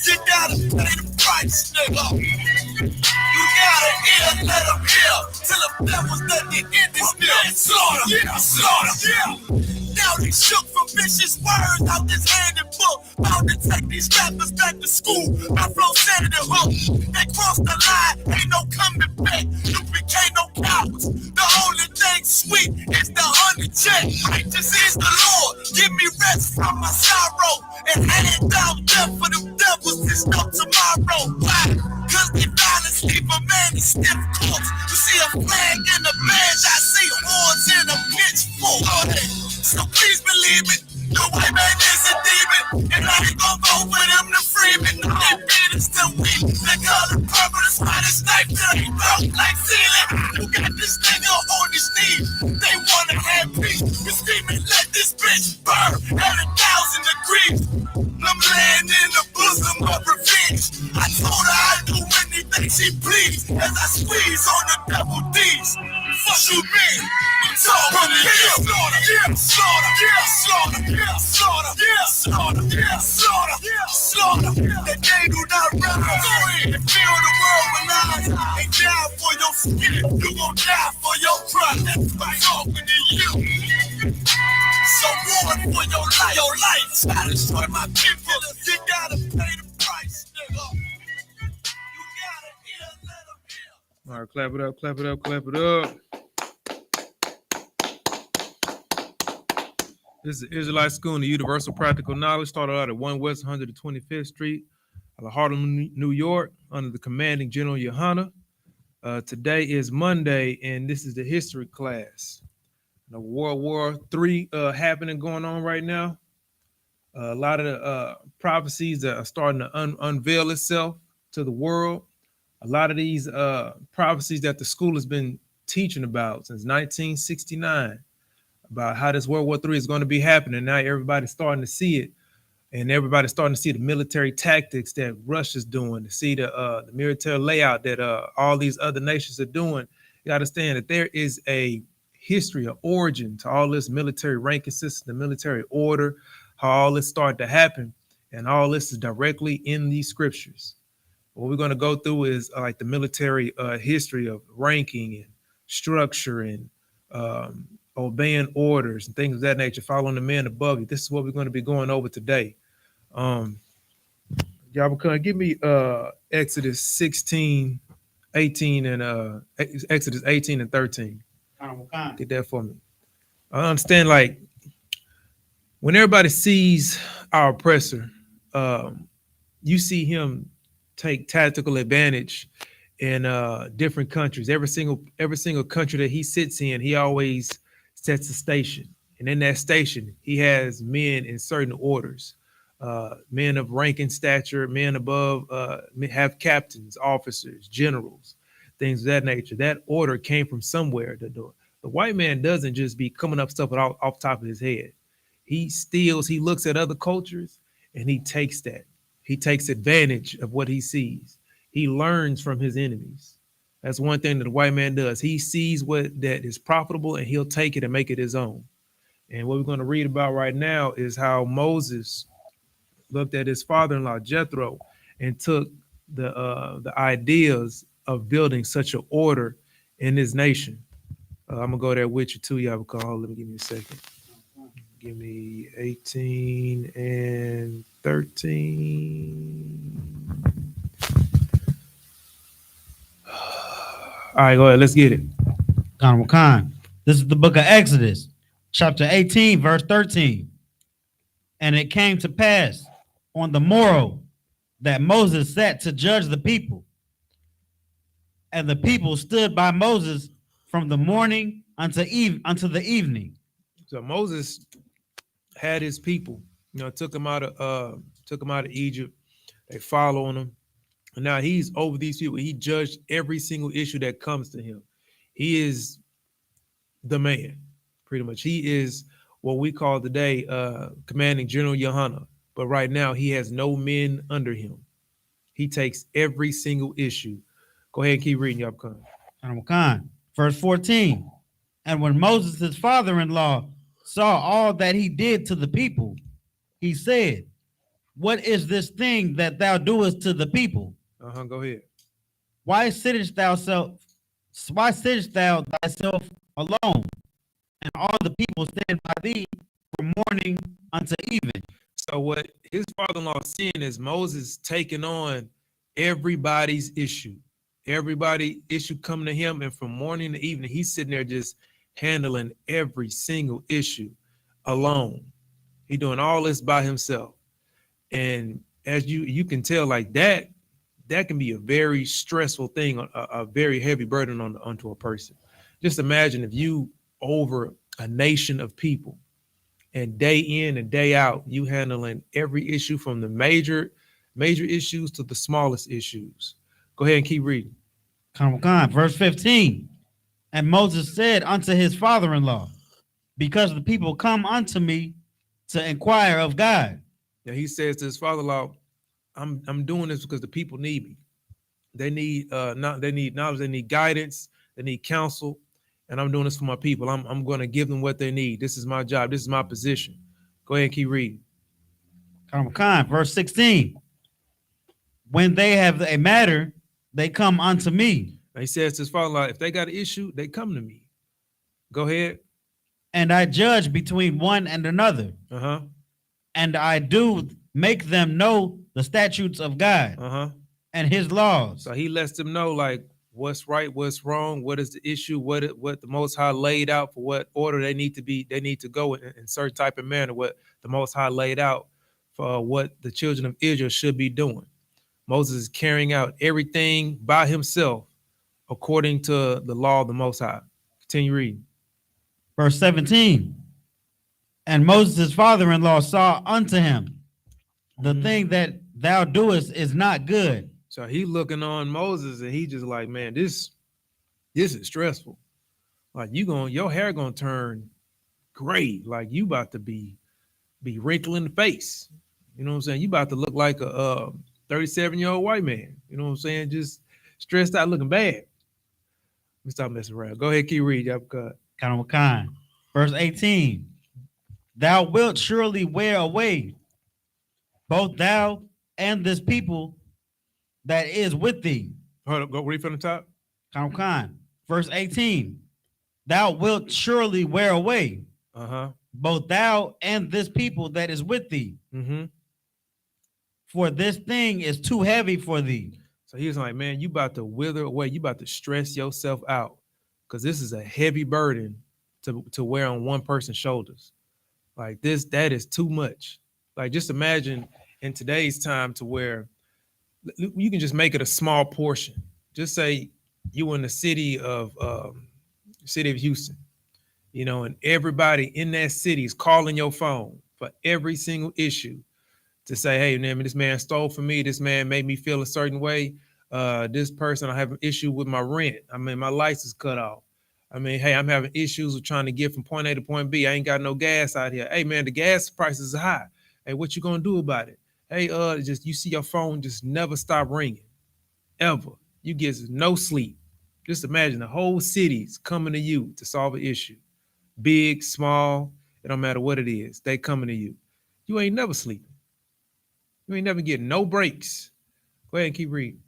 You gotta pay the price, nigga. You gotta hear, let them hear. Till the devil's done the end is near. Slaughter, yeah, slaughter, yeah. Now they shook from vicious words out this handed book. Bound to take these rappers back to school. My flow Saturday hook. They crossed the line, ain't no coming back. UPK no cowards. The only thing sweet is the 100 check. Righteous is the Lord. Give me rest from my sorrow. And hand down death for them devils. There's no tomorrow. Why? Cause they violence leave a man in stiff corpse. You see a flag in the badge, I see horns in a pitchfork. So please believe it, the white man is a demon, and I ain't gon' vote for them to free me. No, they beat us till we, they color purple, the Spanish knife till he broke like ceiling. You got this nigga on his knees, they wanna have peace. We screaming, let this bitch burn at 1,000 degrees. I'm laying in the bosom of revenge. I told her I'd do anything she please, as I squeeze on the double D's. Fuck you mean? It's all from the hill. Yeah, slaughter, yeah, slaughter, yeah, slaughter, yeah, slaughter, yeah, slaughter, yeah, slaughter. That they do not rise. Go in and fill the world with lies. And die for your skin. You gon' die for your pride. That's why I'm talking to you. So war for your life. Your life. I destroy my people. You gotta pay the price, nigga. You gotta hear, let them hear. All right, clap it up, clap it up, clap it up. This is the Israelite School in the Universal Practical Knowledge. Started out at 1 West 125th Street, out of Harlem, New York, under the commanding General YAHANNA. Today is Monday, and this is the history class. The World War III happening, going on right now. A lot of the prophecies that are starting to unveil itself to the world. A lot of these prophecies that the school has been teaching about since 1969. About how this World War III is going to be happening. Now everybody's starting to see it, and everybody's starting to see the military tactics that Russia's doing, to see the military layout that all these other nations are doing. You got to understand that there is a history, an origin to all this military ranking system, the military order, how all this started to happen, and all this is directly in these scriptures. What we're going to go through is like the military history of ranking and structure and obeying orders and things of that nature, following the men above you. This is what we're going to be going over today. Y'all can give me Exodus 16, 18, and Exodus 18 and 13. Get that for me. I understand, like, when everybody sees our oppressor, you see him take tactical advantage in different countries. Every single country that he sits in, he always sets a station, and in that station he has men in certain orders, men of rank and stature, men above, have captains, officers, generals, things of that nature. That order came from somewhere. The white man doesn't just be coming up stuff off the top of his head. He steals, he looks at other cultures, and he takes advantage of what he sees. He learns from his enemies. That's one thing that the white man does. He sees what that is profitable, and he'll take it and make it his own. And what we're going to read about right now is how Moses looked at his father-in-law Jethro and took the ideas of building such an order in his nation. I'm gonna go there with you too, YAHANNA. Let me give me a second. Give me 18 and 13. All right, go ahead. Let's get it. This is the book of Exodus, chapter 18, verse 13. And it came to pass on the morrow that Moses sat to judge the people. And the people stood by Moses from the morning unto the evening. So Moses had his people, took them out of Egypt. They following him. And now he's over these people. He judged every single issue that comes to him. He is the man, pretty much. He is what we call today commanding General YAHANNA. But right now he has no men under him. He takes every single issue. Go ahead and keep reading, YAHANNA. Verse 14. And when Moses, his father-in-law, saw all that he did to the people, he said, what is this thing that thou doest to the people? Go ahead. Why sittest thou thyself alone, and all the people stand by thee from morning unto even? So what his father-in-law is seeing is Moses taking on everybody's issue. Everybody issue coming to him, and from morning to evening, he's sitting there just handling every single issue alone. He doing all this by himself. And as you can tell, like that can be a very stressful thing, a very heavy burden onto a person. Just imagine if you over a nation of people, and day in and day out, you handling every issue from the major issues to the smallest issues. Go ahead and keep reading. Verse 15. And Moses said unto his father-in-law, because the people come unto me to inquire of God. Yeah, he says to his father-in-law, I'm doing this because the people need me. They need knowledge, they need guidance, they need counsel, and I'm doing this for my people. I'm going to give them what they need. This is my job. This is my position. Go ahead and keep reading. Verse 16. When they have a matter, they come unto me. Now he says to his father-in-law, if they got an issue, they come to me. Go ahead. And I judge between one and another. And I do make them know the statutes of God and his laws. So he lets them know like what's right, what's wrong, what is the issue, what the Most High laid out for what order they need to go in certain type of manner, what the Most High laid out for what the children of Israel should be doing. Moses is carrying out everything by himself according to the law of the Most High. Continue reading. Verse 17. And Moses' father-in-law saw unto him, the thing that thou doest is not good. So he looking on Moses and he just like, man, this is stressful. Like your hair gonna turn gray. Like you about to be wrinkled in the face. You know what I'm saying? You about to look like a 37-year-old white man. You know what I'm saying? Just stressed out, looking bad. Let me stop messing around. Go ahead, keep reading. Verse 18. Thou wilt surely wear away, both thou and this people that is with thee. Hold up, go read from the top. Verse 18. Thou wilt surely wear away, both thou and this people that is with thee. For this thing is too heavy for thee. So he was like, man, you about to wither away. You about to stress yourself out because this is a heavy burden to wear on one person's shoulders. Like that is too much. Like just imagine in today's time to where you can just make it a small portion. Just say you in the city of Houston, you know, and everybody in that city is calling your phone for every single issue to say, hey, man, this man stole from me. This man made me feel a certain way. This person, I have an issue with my rent. I mean, my lights is cut off. I mean, hey, I'm having issues with trying to get from point A to point B. I ain't got no gas out here. Hey, man, the gas prices are high. Hey, what you gonna do about it? Hey, just you see your phone just never stop ringing, ever. You get no sleep. Just imagine the whole city's coming to you to solve an issue. Big, small, it don't matter what it is. They coming to you. You ain't never sleeping. You ain't never getting no breaks. Go ahead and keep reading.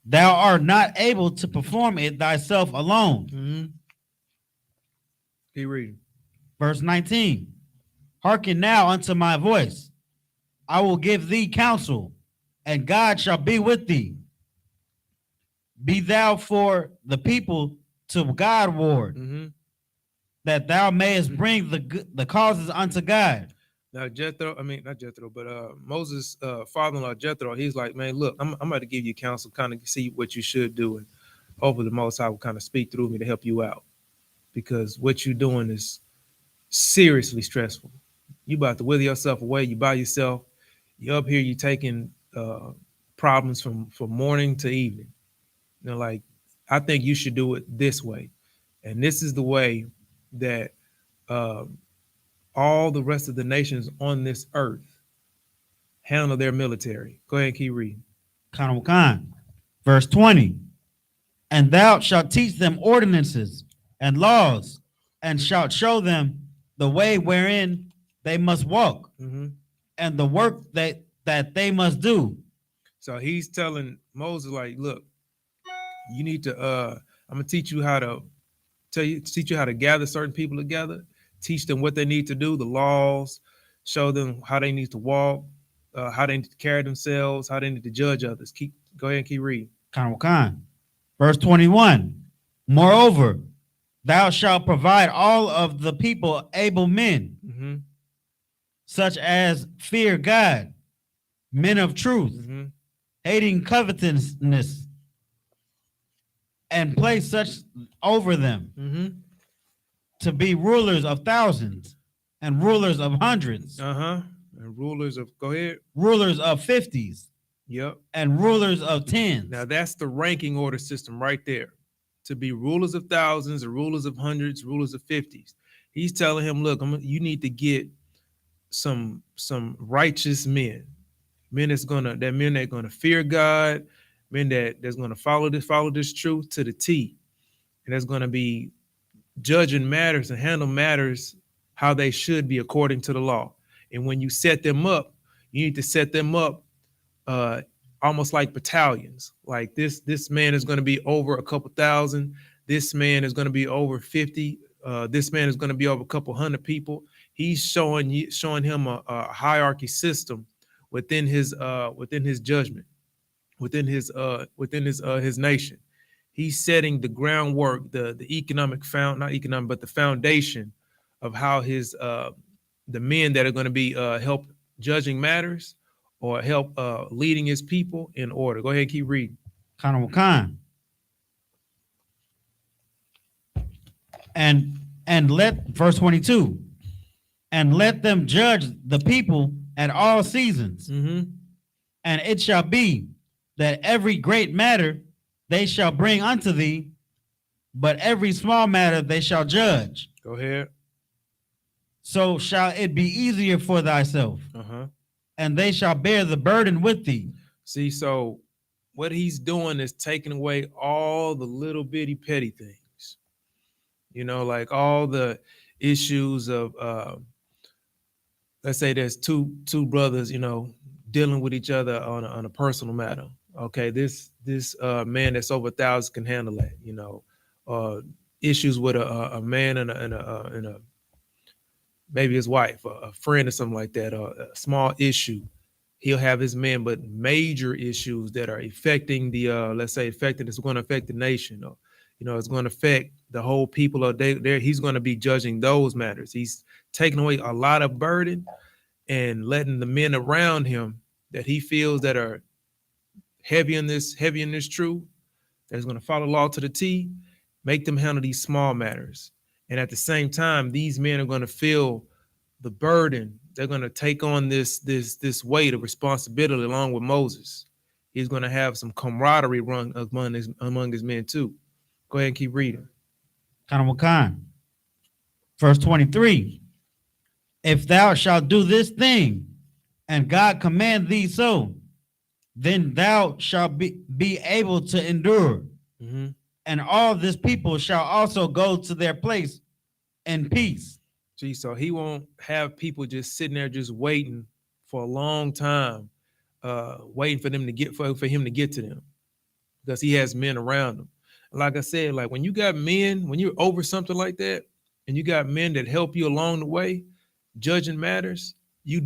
Thou art not able to perform it thyself alone. Keep reading. Verse 19. Hearken now unto my voice. I will give thee counsel, and God shall be with thee. Be thou for the people to God ward, that thou mayest bring the causes unto God. Now not Jethro, but Moses' father-in-law Jethro, he's like, man, look, I'm about to give you counsel, kind of see what you should do, and hopefully the Most High will kind of speak through me to help you out, because what you're doing is seriously stressful. You about to wither yourself away. You by yourself. You up here. You taking problems from morning to evening. You know, like I think you should do it this way, and this is the way that all the rest of the nations on this earth handle their military. Go ahead and keep reading. Verse 20. And thou shalt teach them ordinances and laws, and shalt show them the way wherein they must walk. and the work that they must do. So he's telling Moses, like, look, you need to I'm gonna teach you how to teach you how to gather certain people together, teach them what they need to do, the laws, show them how they need to walk, how they need to carry themselves, how they need to judge others. Go ahead and keep reading. Khan. Verse 21. Moreover, thou shalt provide all of the people able men, Mm-hmm. such as fear God, men of truth, Mm-hmm. hating covetousness, and place such over them Mm-hmm. to be rulers of thousands and rulers of hundreds, Uh-huh. And rulers of, go ahead. rulers of fifties, Yep. and rulers of tens. Now that's the ranking order system right there. To be rulers of thousands, or rulers of hundreds, rulers of fifties. He's telling him, look, you need to get some righteous men that's gonna fear God, men that's gonna follow this truth to the T, and that's gonna be judging matters and handle matters how they should be according to the law. And when you set them up, you need to set them up almost like battalions. Like this man is going to be over a couple thousand. This man is going to be over 50. This man is going to be over a couple hundred people. He's showing him a hierarchy system within his judgment, within his nation. He's setting the groundwork, the economic but the foundation of how his the men that are going to be help judging matters or help leading his people in order. Go ahead and keep reading. Khan. And let verse 22, and let them judge the people at all seasons. Mm-hmm. And it shall be that every great matter they shall bring unto thee, but every small matter they shall judge. Go ahead. So shall it be easier for thyself, and they shall bear the burden with thee. See, so what he's doing is taking away all the little bitty petty things. You know, like all the issues of let's say there's two brothers, you know, dealing with each other on a personal matter. Okay, this man that's over 1,000 can handle that. You know, issues with a man and a maybe his wife, a friend or something like that, or a small issue. He'll have his men, but major issues that are affecting the let's say it's going to affect the nation, or you know, it's going to affect the whole people of there. He's going to be judging those matters. He's taking away a lot of burden and letting the men around him that he feels that are heavy in this truth, that's going to follow law to the T, make them handle these small matters. And at the same time, these men are going to feel the burden. They're going to take on this weight of responsibility along with Moses. He's going to have some camaraderie run among his men too. Go ahead and keep reading. Khan. Verse 23. If thou shalt do this thing, and God command thee so, then thou shalt be able to endure. Mm-hmm. And all this people shall also go to their place in peace. See, so he won't have people just sitting there just waiting for a long time, waiting for them to get for him to get to them, because he has men around him. Like I said, like when you got men, when you're over something like that, and you got men that help you along the way, judging matters, you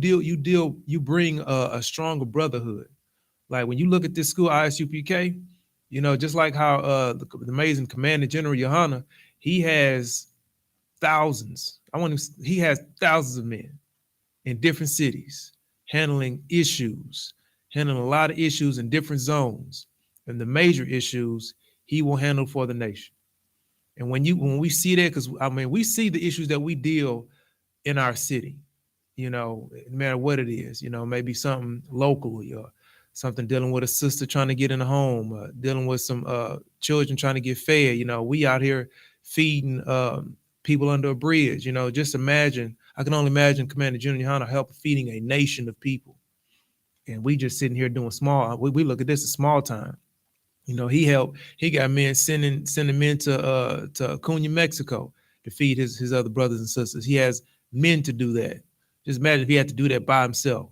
bring a stronger brotherhood. Like when you look at this school, I.S.U.P.K, you know, just like how the amazing Commander General YAHANNA, he has thousands. He has thousands of men in different cities handling a lot of issues in different zones, and the major issues he will handle for the nation. And when we see that, because I mean, we see the issues that we deal in our city, you know, no matter what it is, you know, maybe something locally or something dealing with a sister trying to get in a home, dealing with some children trying to get fed. You know, we out here feeding people under a bridge. You know, just imagine, I can only imagine Commander General YAHANNA help feeding a nation of people. And we just sitting here doing small, we look at this as small time. You know, he got men sending men to Acuña, Mexico to feed his other brothers and sisters. He has men to do that. Just imagine if he had to do that by himself.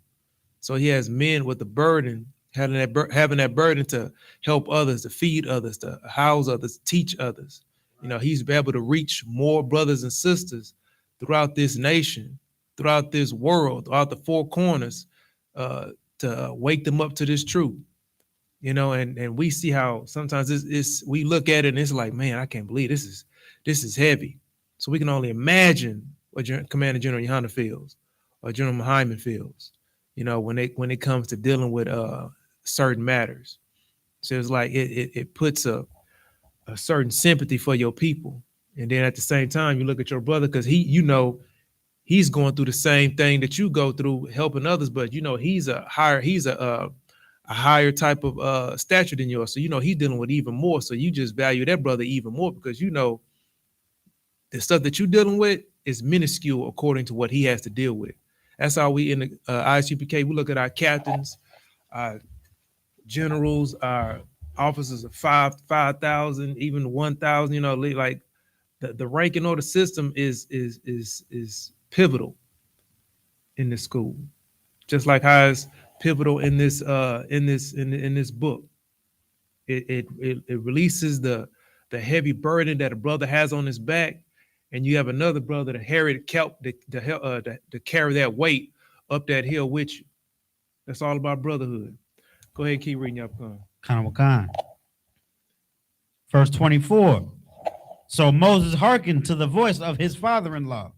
So he has men with the burden, having that burden to help others, to feed others, to house others, teach others. He's able to reach more brothers and sisters throughout this nation, throughout this world, throughout the four corners, to wake them up to this truth. And we see how sometimes we look at it and it's like, man, I can't believe this is heavy. So we can only imagine what Commander General YAHANNA feels or General Hyman feels, when it comes to dealing with certain matters. So it's like it puts a certain sympathy for your people. And then at the same time, you look at your brother because he's going through the same thing that you go through, helping others, but he's a higher type of stature than yours. So he's dealing with even more. So you just value that brother even more because the stuff that you're dealing with is minuscule according to what he has to deal with. That's how we in the I.S.U.P.K, we look at our captains, our generals, our officers of 5,000, even 1,000. Like the rank and order system is pivotal in this school, just like how it's pivotal in this book. It releases the heavy burden that a brother has on his back, and you have another brother to carry that weight up that hill with you. That's all about brotherhood. Go ahead, keep reading up. Khan. Verse 24. So Moses hearkened to the voice of his father-in-law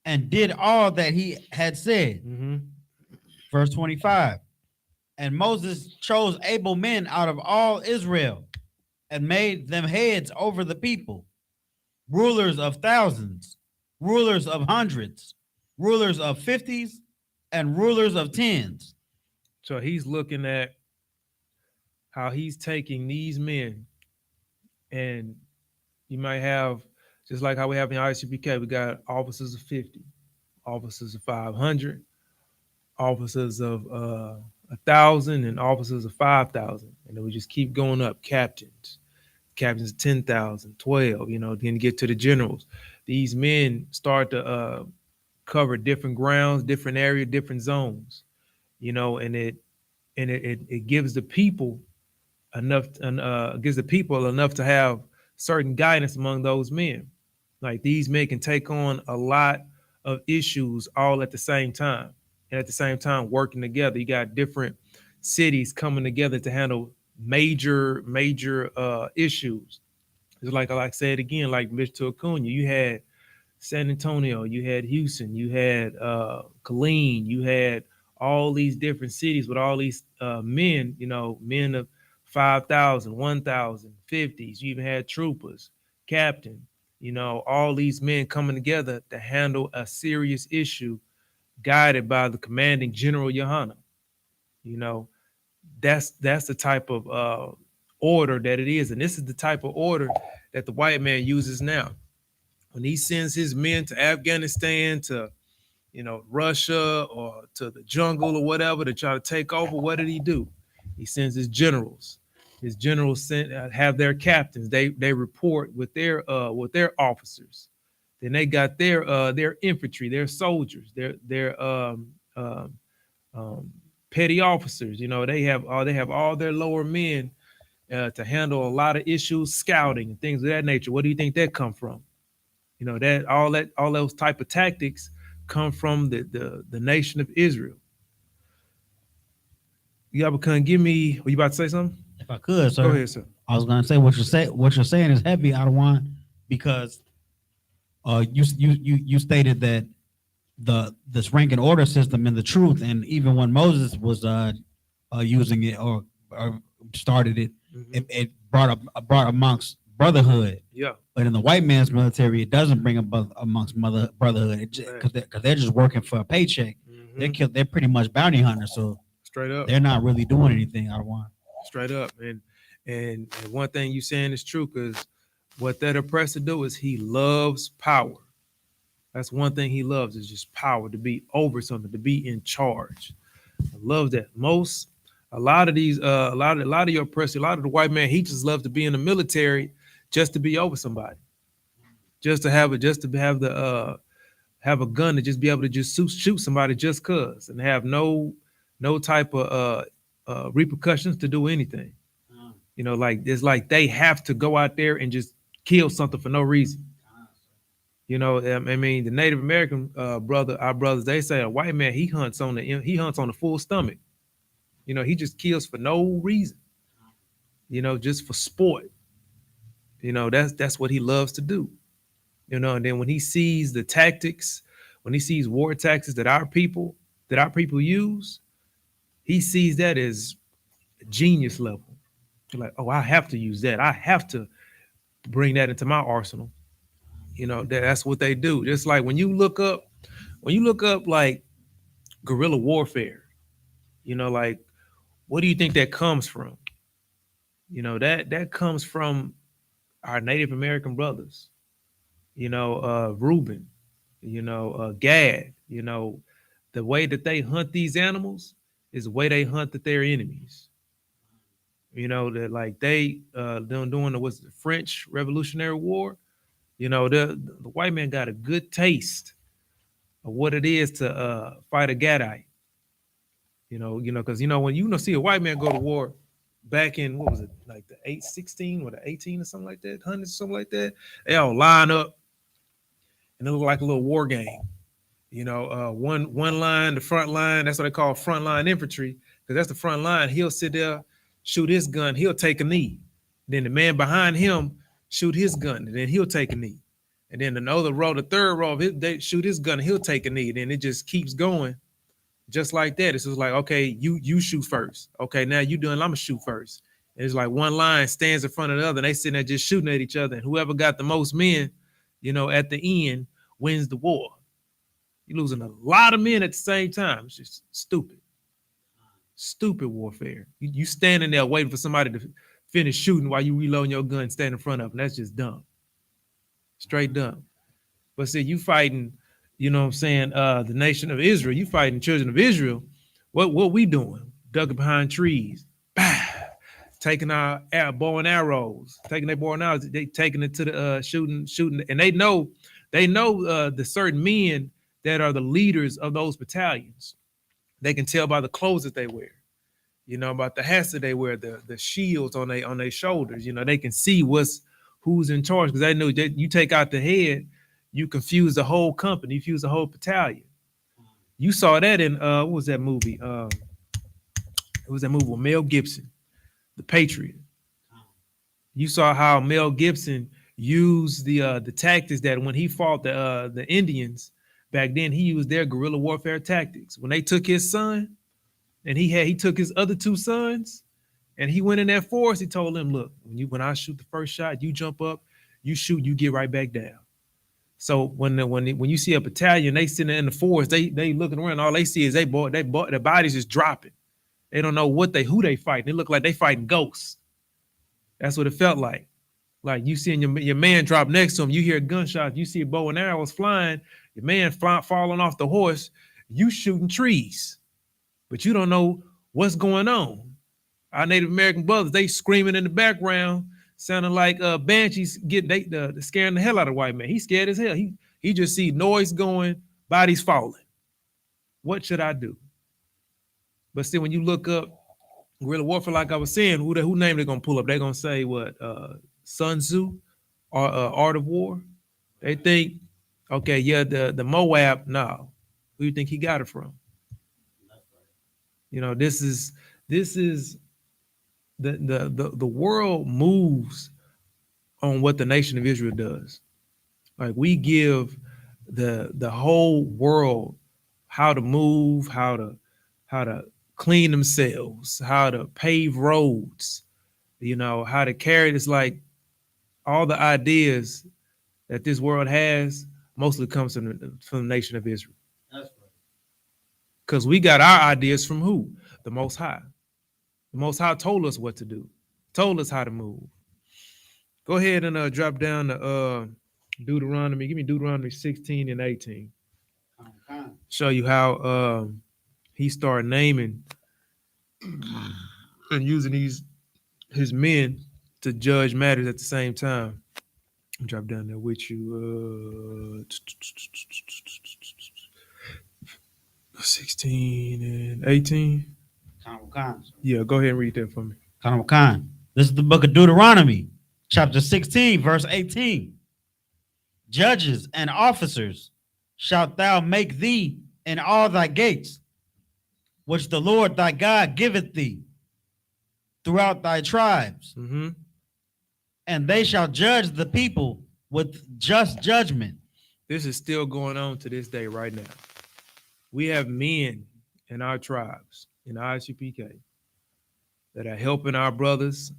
and did all that he had said. Mm-hmm. Verse 25. And Moses chose able men out of all Israel and made them heads over the people, rulers of thousands, rulers of hundreds, rulers of 50s, and rulers of 10s. So he's looking at how he's taking these men, and you might have, just like how we have in I.S.U.P.K, we got officers of 50, officers of 500, officers of 1,000, and officers of 5,000. And then we just keep going up. Captains of 10,000, 12, then get to the generals. These men start to cover different grounds, different area, different zones, and it gives the people enough to have certain guidance among those men. Like these men can take on a lot of issues all at the same time, and at the same time working together. You got different cities coming together to handle major issues. It's like I said again, like Mr. Acuna, you had San Antonio, you had Houston, you had Killeen, you had all these different cities with all these men, men of 5,000, 1,000, 50s. You even had troopers, captain, all these men coming together to handle a serious issue guided by the commanding General YAHANNA. That's the type of order that it is. And this is the type of order that the white man uses now. When he sends his men to Afghanistan, to Russia, or to the jungle or whatever to try to take over, what did he do? He sends his generals. His generals have their captains. They report with their officers. Then they got their infantry, their soldiers, their petty officers. They have all their lower men to handle a lot of issues, scouting and things of that nature. What do you think that come from? That all those type of tactics come from the nation of Israel. YAHANNA, give me. Were you about to say something? If I could, sir. Go ahead, sir. I was going to say what you're saying is heavy, Adawan, because you stated that this rank and order system and the truth, and even when Moses was using it or started it, Mm-hmm. it brought amongst brotherhood. Yeah. But in the white man's military, it doesn't bring amongst brotherhood because they're just working for a paycheck. Mm-hmm. They're pretty much bounty hunters, so straight up, they're not really doing anything. Adawan. Straight up, and one thing you saying is true, because what that oppressor do is he loves power. That's one thing he loves, is just power, to be over something, to be in charge. I love that. A lot of your oppressors, a lot of the white man, he just loves to be in the military just to be over somebody, just to have a gun to just be able to just shoot somebody just cause, and have no no type of repercussions to do anything. You know, like it's like they have to go out there and just kill something for no reason. You know, I mean, the Native American our brothers, they say a white man he hunts on the full stomach. You know, he just kills for no reason. You know, just for sport. You know, that's what he loves to do. You know, and then when he sees the tactics, when he sees war tactics that our people use, he sees that as genius level. You're like, oh, I have to use that. I have to bring that into my arsenal. You know, that's what they do. Just like when you look up like guerrilla warfare, you know, like what do you think that comes from? You know, that comes from our Native American brothers. You know, Reuben, you know, Gad, you know, the way that they hunt these animals is the way they hunt their enemies. You know, that like they them doing the what's the French Revolutionary War. You know, the white man got a good taste of what it is to fight a Gadite. Because when see a white man go to war back in what was it like the 816 or the 18 or something like that, hundreds something like that, they all line up and it look like a little war game. You know, one line, the front line, that's what they call front line infantry, because that's the front line. He'll sit there, shoot his gun, he'll take a knee. Then the man behind him shoot his gun, and then he'll take a knee. And then another row, the third row, they shoot his gun, he'll take a knee. Then it just keeps going, just like that. It's just like, okay, you shoot first. Okay, now you doing, I'm gonna shoot first. And it's like one line stands in front of the other, and they sitting there just shooting at each other. And whoever got the most men, at the end wins the war. You're losing a lot of men at the same time. It's just stupid. Stupid warfare. You standing there waiting for somebody to finish shooting while you reloading your gun and stand in front of them. That's just dumb. Straight dumb. But see, you fighting, the nation of Israel. You fighting the children of Israel. What we doing? Ducking behind trees. Bah! Taking our bow and arrows. Taking their bow and arrows. They taking it to the shooting. And they know the certain men that are the leaders of those battalions. They can tell by the clothes that they wear, about the hats that they wear, the shields on their shoulders. They can see who's in charge, because they know that you take out the head, you confuse the whole company, you confuse the whole battalion. You saw that in what was that movie? It was that movie with Mel Gibson, The Patriot. You saw how Mel Gibson used the tactics that when he fought the Indians. Back then, he used their guerrilla warfare tactics. When they took his son, and he took his other two sons, and he went in that forest, he told them, look, when I shoot the first shot, you jump up, you shoot, you get right back down. So when you see a battalion, they sitting in the forest, they looking around, all they see is their bodies is dropping. They don't know who they fighting. They look like they fighting ghosts. That's what it felt like. Like you seeing your man drop next to him, you hear gunshots, you see bow and arrows flying, your man falling off the horse, you shooting trees, but you don't know what's going on. Our Native American brothers, they screaming in the background, sounding like banshees scaring the hell out of the white man. He's scared as hell. He just see noise going, bodies falling. What should I do? But still, when you look up guerrilla warfare, like I was saying, who name they're gonna pull up? They're gonna say what? Sun Tzu or Art of War. They think, okay, yeah, the Moab. No, who do you think he got it from? This is the world moves on what the nation of Israel does. Like we give the whole world how to move, how to clean themselves, how to pave roads, how to carry this. Like all the ideas that this world has mostly comes from the nation of Israel. That's right. Because we got our ideas from who? The Most High. The Most High told us what to do, told us how to move. Go ahead and drop down to Deuteronomy. Give me Deuteronomy 16 and 18. Show you how he started naming and using his men to judge matters at the same time. Drop down there with you. 16 and 18. Yeah, go ahead and read that for me. This is the book of Deuteronomy, chapter 16, verse 18. Judges and officers shalt thou make thee in all thy gates, which the Lord thy God giveth thee throughout thy tribes, and they shall judge the people with just judgment. This is still going on to this day right now. We have men in our tribes, in I.S.U.P.K, that are helping our brothers,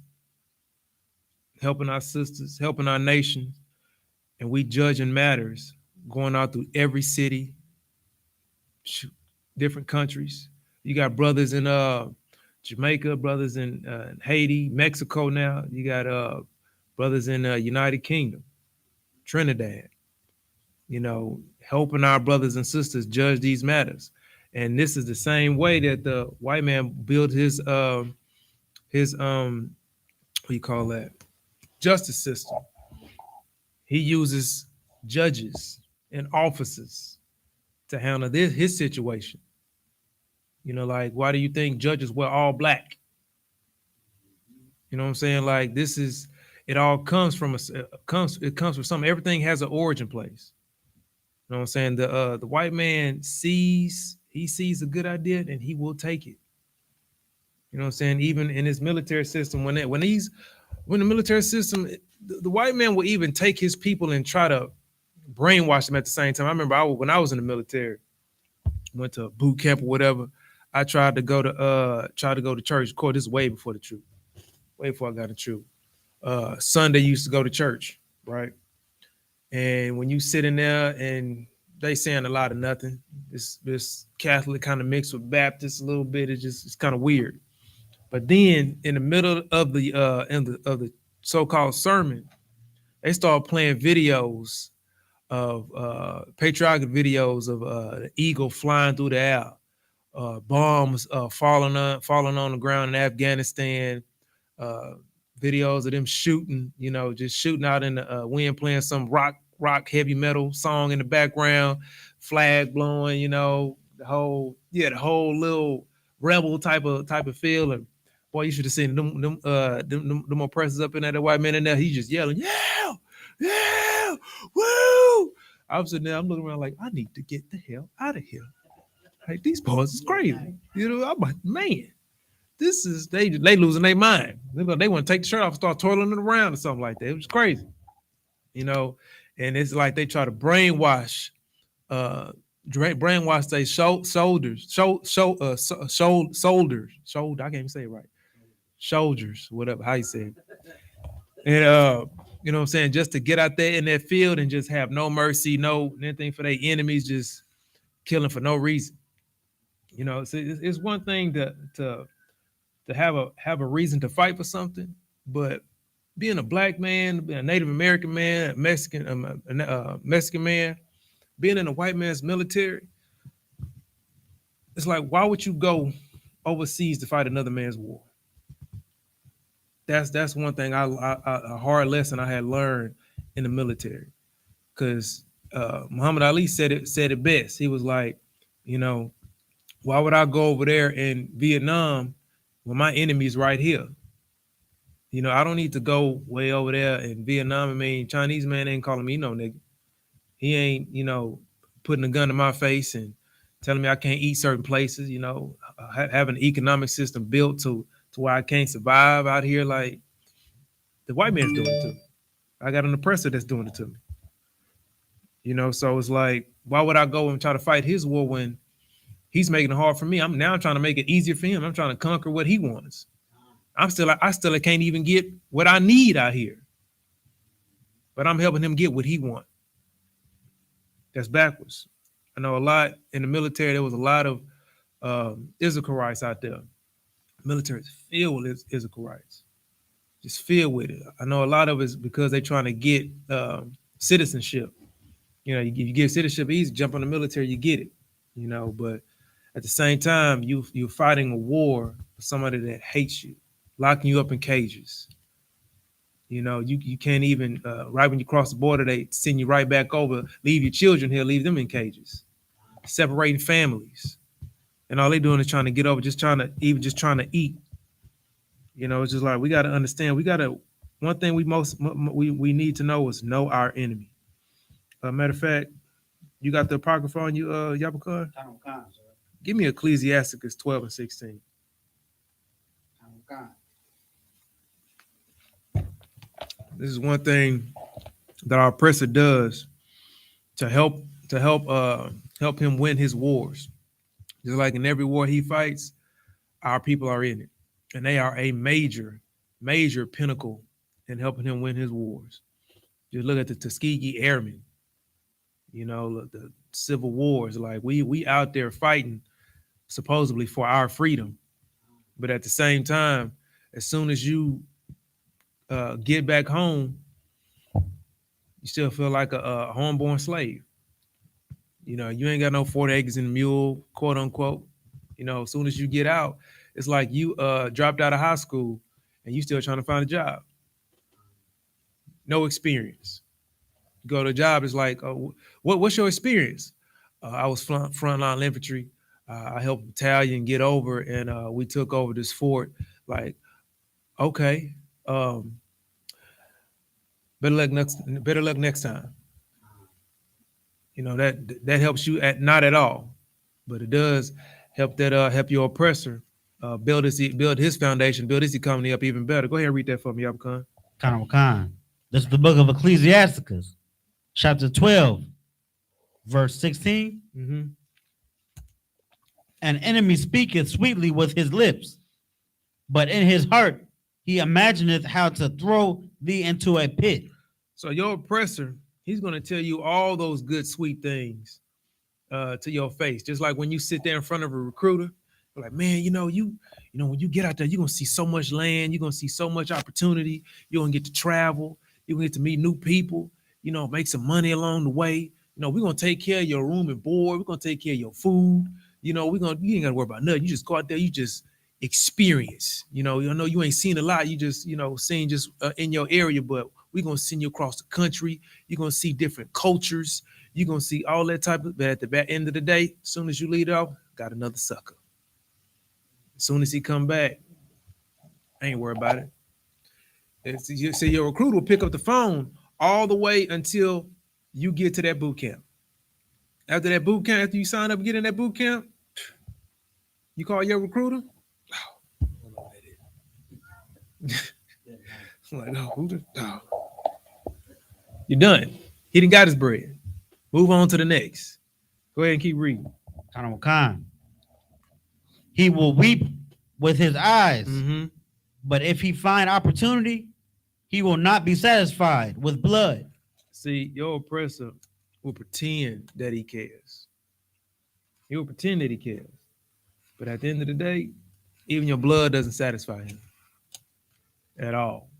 helping our sisters, helping our nation, and we judging matters going out through every city, different countries. You got brothers in Jamaica, brothers in Haiti, Mexico now. You got brothers in United Kingdom, Trinidad, you know, helping our brothers and sisters judge these matters. And this is the same way that the white man built his what do you call that? Justice system. He uses judges and officers to handle his situation. You know, like, why do you think judges wear all black? You know what I'm saying? Like, this is, it all comes from it comes from something. Everything has an origin place. You know what I'm saying? The white man sees a good idea and he will take it. You know what I'm saying? Even in his military system, when the military system, the white man will even take his people and try to brainwash them at the same time. I remember when I was in the military, went to boot camp or whatever, I tried to go to church. Of course, this is way before the truth. Way before I got the truth. Sunday used to go to church, right? And when you sit in there and they saying a lot of nothing, this Catholic kind of mixed with Baptist a little bit, it's kind of weird. But then in the middle of the so-called sermon, they start playing videos of patriotic videos of the eagle flying through the air, bombs falling on the ground in Afghanistan, videos of them shooting, you know, just shooting out in the wind, playing some rock heavy metal song in the background, flag blowing, you know, the whole little rebel type of feeling. Boy, you should have seen them oppressors up in there, the white man in there. He just yelling, yeah, woo. I was sitting there, I'm looking around like, I need to get the hell out of here. Like, these boys is crazy. You know, I'm like, man, this is, they losing their mind. They want to take the shirt off and start twirling it around or something like that. It was crazy. You know, and it's like they try to brainwash their soldiers. I can't even say it right. Soldiers, whatever, how you say it. And you know what I'm saying, just to get out there in that field and just have no mercy, no anything for their enemies, just killing for no reason. You know, it's one thing to have a reason to fight for something, but being a black man, being a Native American man, a Mexican man, being in a white man's military, it's like, why would you go overseas to fight another man's war? That's one thing a hard lesson I had learned in the military, because Muhammad Ali said it best. He was like, you know, why would I go over there in Vietnam when my enemy's right here? You know, I don't need to go way over there in Vietnam. I mean, Chinese man ain't calling me no nigga. He ain't, you know, putting a gun in my face and telling me I can't eat certain places, you know, having an economic system built to where I can't survive out here. Like, the white man's doing it to me. I got an oppressor that's doing it to me. You know, so it's like, why would I go and try to fight his war when he's making it hard for me? I'm trying to make it easier for him. I'm trying to conquer what he wants. I still can't even get what I need out here, but I'm helping him get what he wants. That's backwards. I know a lot in the military. There was a lot of Israelites out there. The military is filled with Israelites, just filled with it. I know a lot of it is because they're trying to get citizenship. You know, you get citizenship easy, jump on the military, you get it. You know, but at the same time, you're fighting a war for somebody that hates you, locking you up in cages. You know, you can't even, right when you cross the border, they send you right back over, leave your children here, leave them in cages, separating families. and all they doing is trying to get over, just trying to eat. You know, it's just like we got to understand. One thing we need to know is know our enemy. Matter of fact, you got the apocrypha on you, Yapakar? Give me Ecclesiasticus 12 and 16. This is one thing that our oppressor does to help him win his wars. Just like in every war he fights, our people are in it, and they are a major pinnacle in helping him win his wars. Just look at the Tuskegee Airmen. You know, the civil wars. Like we out there fighting supposedly for our freedom, but at the same time, as soon as you get back home, you still feel like a homeborn slave. You know, you ain't got no 40 acres and a mule, quote unquote. You know, as soon as you get out, it's like you dropped out of high school and you still trying to find a job. No experience. You go to a job, it's like, what's your experience? I was frontline infantry. I helped battalion get over, and we took over this fort. Like, okay, better luck next time. You know, that helps you not at all, but it does help help your oppressor build his foundation, build his economy up even better. Go ahead and read that for me, Abkan. Khan. This is the book of Ecclesiasticus, chapter 12, verse 16. Mm-hmm. An enemy speaketh sweetly with his lips, but in his heart he imagineth how to throw thee into a pit. So your oppressor, he's going to tell you all those good, sweet things to your face. Just like when you sit there in front of a recruiter, like, man, you know, when you get out there, you're going to see so much land. You're going to see so much opportunity. You're going to get to travel. You're going to get to meet new people, you know, make some money along the way. You know, we're going to take care of your room and board. We're going to take care of your food. You know, you ain't got to worry about nothing. You just go out there, you just experience. You know you ain't seen a lot. You just, seen just in your area, but we're going to send you across the country. You're going to see different cultures. You're going to see all that type of, but at the back end of the day, as soon as you leave off, got another sucker. As soon as he come back, I ain't worried about it. So your recruiter will pick up the phone all the way until you get to that boot camp. After that boot camp, after you sign up and get in that boot camp, you call your recruiter. Oh, I don't know what that is. I'm like, you're done. He done got his bread. Move on to the next. Go ahead and keep reading. Khan. He will weep with his eyes, but if he find opportunity, he will not be satisfied with blood. See, your oppressor will pretend that he cares. He will pretend that he cares. But at the end of the day, even your blood doesn't satisfy him at all.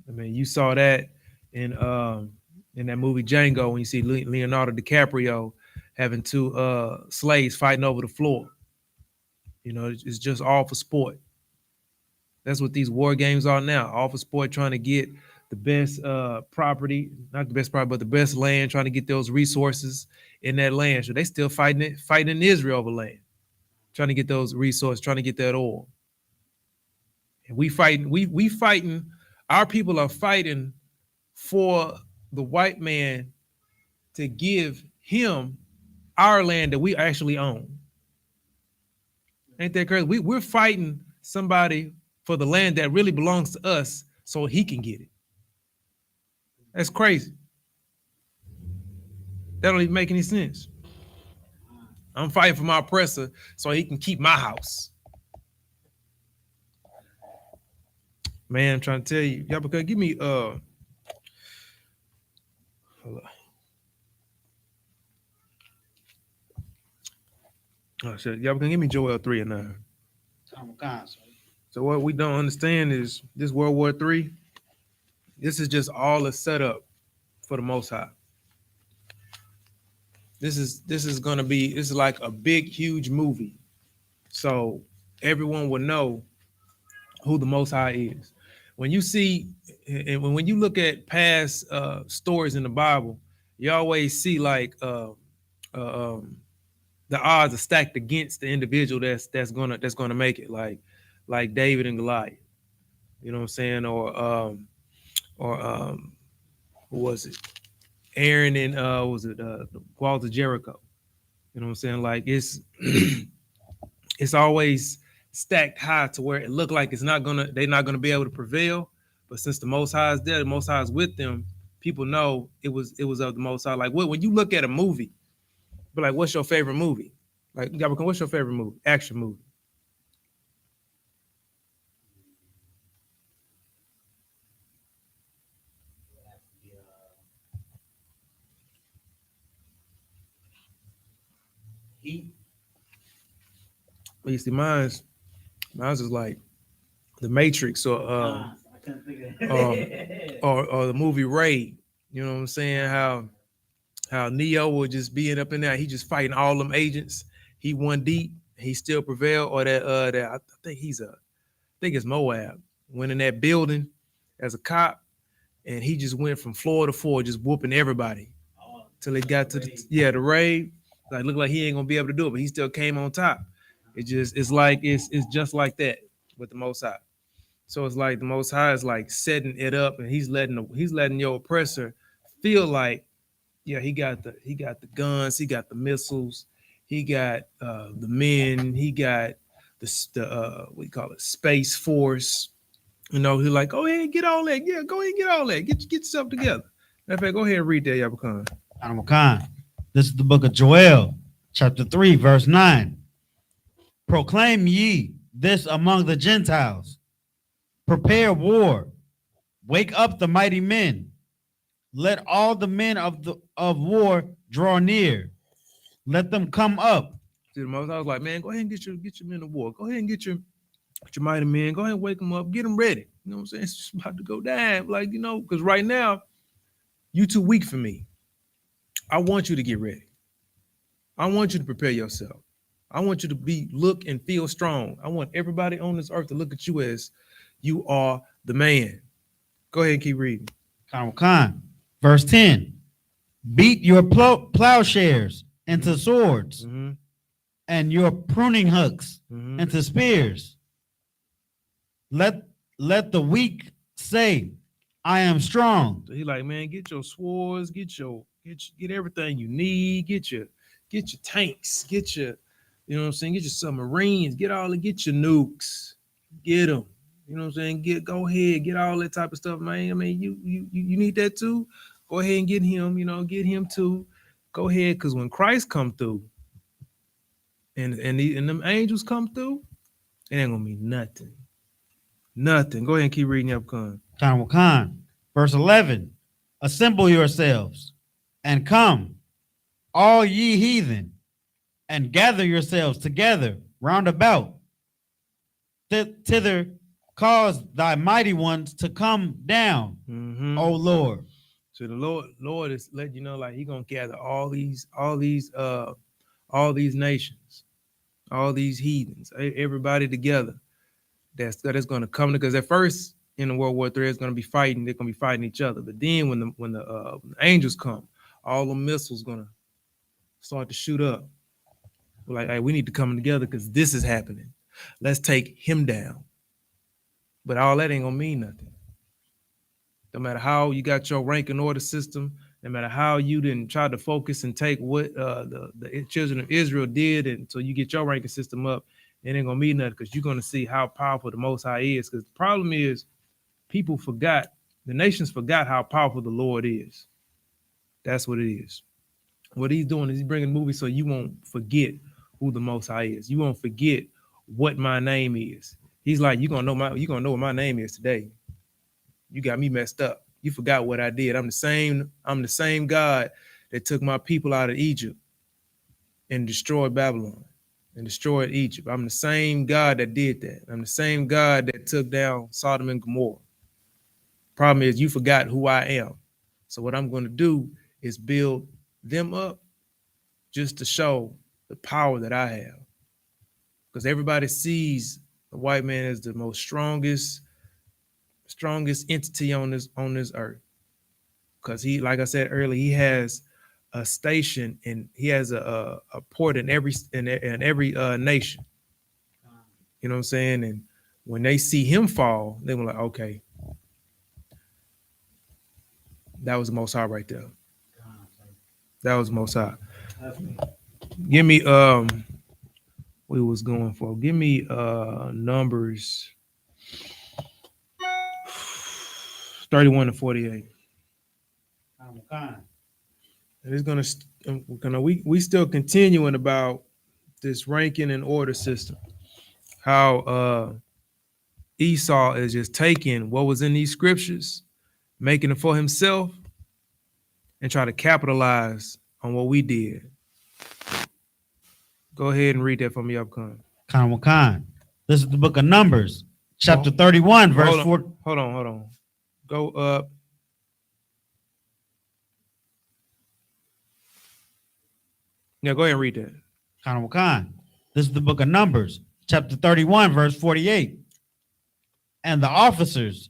I mean, you saw that in that movie Django when you see Leonardo DiCaprio having two slaves fighting over the floor. You know, it's just all for sport. That's what these war games are now. All for sport, trying to get the best property, not the best property, but the best land, trying to get those resources in that land. So they still fighting in Israel over land, trying to get those resources, trying to get that oil. And we fighting, our people are fighting for the white man to give him our land that we actually own. Ain't that crazy? We're fighting somebody for the land that really belongs to us so he can get it. That's crazy. That don't even make any sense. I'm fighting for my oppressor so he can keep my house. Man, I'm trying to tell you. Y'all, because give me hold on. Oh shit. Y'all can give me Joel 3 and 9. So what we don't understand is this World War III, this is just all a setup for the Most High. This is like a big, huge movie. So everyone will know who the Most High is. When you see, and when you look at past stories in the Bible, you always see like the the odds are stacked against the individual that's gonna make it, like David and Goliath. You know what I'm saying? Or who was it? Aaron and was it the walls of Jericho? You know what I'm saying? Like it's always stacked high to where it looked like they're not gonna be able to prevail. But since the Most High is there, the Most High is with them. People know it was of the Most High. Like when you look at a movie, but like, what's your favorite movie? Like, what's your favorite movie? Action movie. Well, you see, mine's is like The Matrix or the movie Raid. You know what I'm saying? How Neo will just being up in there, he just fighting all them agents. He won deep, he still prevailed. Or that I think it's Moab. Went in that building as a cop, and he just went from floor to floor, just whooping everybody till he got to the raid. Like looked like he ain't gonna be able to do it, but he still came on top. It's just like that with the Most High. So it's like the Most High is like setting it up, and he's letting your oppressor feel like, yeah, he got the guns, he got the missiles, he got the men, he got the what do you call it, Space Force. You know, he's like, go ahead and get all that. Yeah, go ahead and get all that. Get yourself together. Matter of fact, go ahead and read that, YAHANNA. This is the book of Joel, chapter 3, verse 9. Proclaim ye this among the Gentiles. Prepare war. Wake up the mighty men. Let all the men of war draw near. Let them come up. See, the Most I was like, man, go ahead and get your men of war. Go ahead and get your mighty men. Go ahead and wake them up. Get them ready. You know what I'm saying? It's just about to go down. Like, you know, because right now, you too weak for me. I want you to get ready. I want you to prepare yourself. I want you to look and feel strong. I want everybody on this earth to look at you as you are the man. Go ahead and keep reading. Verse 10. Beat your plowshares into swords, and your pruning hooks into spears. Let the weak say, I am strong. So he like, man, get your swords, get everything you need, get your tanks, get your, you know what I'm saying, get your submarines, get your nukes, get them. You know what I'm saying? Go ahead, get all that type of stuff, man. I mean, you need that too. Go ahead and get him, get him too. Go ahead, because when Christ come through and them angels come through, it ain't gonna mean nothing. Nothing. Go ahead and keep reading up, Verse 11. Assemble yourselves and come, all ye heathen, and gather yourselves together round about. Thither cause thy mighty ones to come down, O Lord. So the Lord is letting you know, like, he gonna gather all these nations, all these heathens, everybody together. That's gonna come, because at first in the World War III, it's gonna be fighting. They're gonna be fighting each other. But then when the angels come, all the missiles gonna start to shoot up. We're like, hey, we need to come together because this is happening. Let's take him down. But all that ain't gonna mean nothing. No matter how you got your rank and order system, no matter how you didn't try to focus and take what the children of Israel did, and so you get your ranking system up, it ain't gonna mean nothing, because you're gonna see how powerful the Most High is. Because the problem is, the nations forgot how powerful the Lord is. That's what it is. What he's doing is he's bringing movies so you won't forget who the Most High is. You won't forget what my name is. He's like, you're gonna know what my name is today. You got me messed up. You forgot what I did. I'm the same God that took my people out of Egypt and destroyed Babylon and destroyed Egypt. I'm the same God that did that. I'm the same God that took down Sodom and Gomorrah. Problem is, you forgot who I am. So what I'm going to do is build them up just to show the power that I have. Because everybody sees the white man as the most strongest entity on this earth. Because he, like I said earlier, he has a station, and he has a port in every nation. You know what I'm saying? And when they see him fall, they were like, okay, that was the Most High right there. That was the Most High. Give me we was going for. Give me Numbers 31 to 48. And it's gonna we still continuing about this ranking and order system. How Esau is just taking what was in these scriptures, making it for himself, and try to capitalize on what we did. Go ahead and read that for me, Upcon. Khan. This is the book of Numbers, chapter 31, verse 4. Hold on. Go up. Yeah, go ahead and read that. Khan. This is the book of Numbers, chapter 31, verse 48. And the officers,